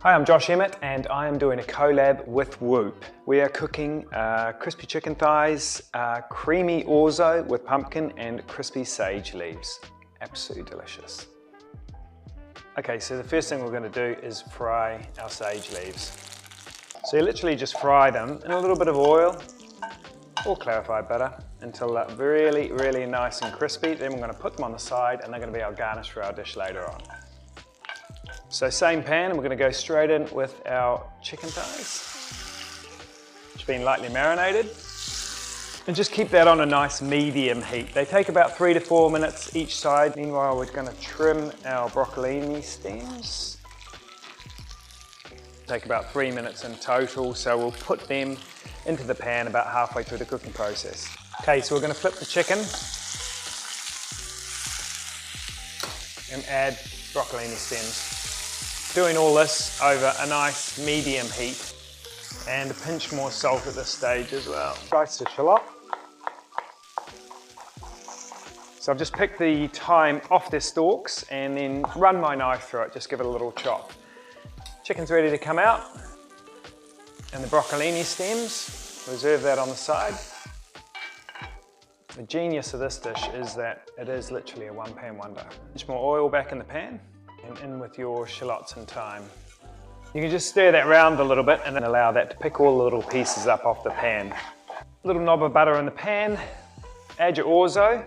Hi, I'm Josh Emett and I am doing a collab with Woop. We are cooking crispy chicken thighs, creamy orzo with pumpkin and crispy sage leaves. Absolutely delicious. Okay, so the first thing we're going to do is fry our sage leaves. So you literally just fry them in a little bit of oil or clarified butter until they're really, really nice and crispy. Then we're going to put them on the side and they're going to be our garnish for our dish later on. So same pan, and we're going to go straight in with our chicken thighs, which have been lightly marinated. And just keep that on a nice medium heat. They take about 3 to 4 minutes each side. Meanwhile, we're going to trim our broccolini stems. Take about 3 minutes in total, so we'll put them into the pan about halfway through the cooking process. Okay, so we're going to flip the chicken and add broccolini stems. Doing all this over a nice medium heat and a pinch more salt at this stage as well. Slice the shallot. So I've just picked the thyme off their stalks and then run my knife through it, just give it a little chop. Chicken's ready to come out, and the broccolini stems, reserve that on the side. The genius of this dish is that it is literally a one-pan wonder. Much more oil back in the pan and in with your shallots and thyme. You can just stir that round a little bit and then allow that to pick all the little pieces up off the pan. A little knob of butter in the pan, add your orzo.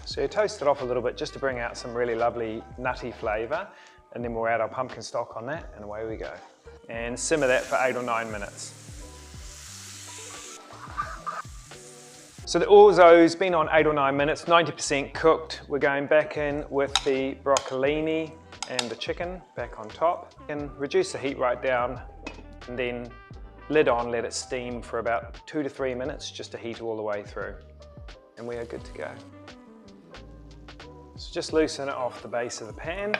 So you toast it off a little bit just to bring out some really lovely nutty flavour, and then we'll add our pumpkin stock on that and away we go. And simmer that for 8 or 9 minutes. So the orzo's been on 8 or 9 minutes, 90% cooked. We're going back in with the broccolini and the chicken back on top. And reduce the heat right down and then lid on, let it steam for about 2 to 3 minutes just to heat all the way through. And we are good to go. So just loosen it off the base of the pan.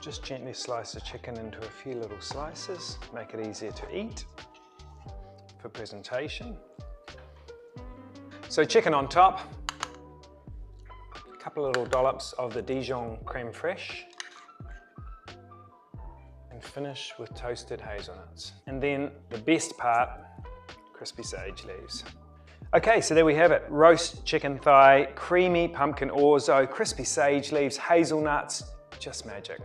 Just gently slice the chicken into a few little slices, make it easier to eat for presentation. So chicken on top, a couple of little dollops of the Dijon creme fraiche, and finish with toasted hazelnuts. And then the best part, crispy sage leaves. Okay, so there we have it. Roast chicken thigh, creamy pumpkin orzo, crispy sage leaves, hazelnuts, just magic.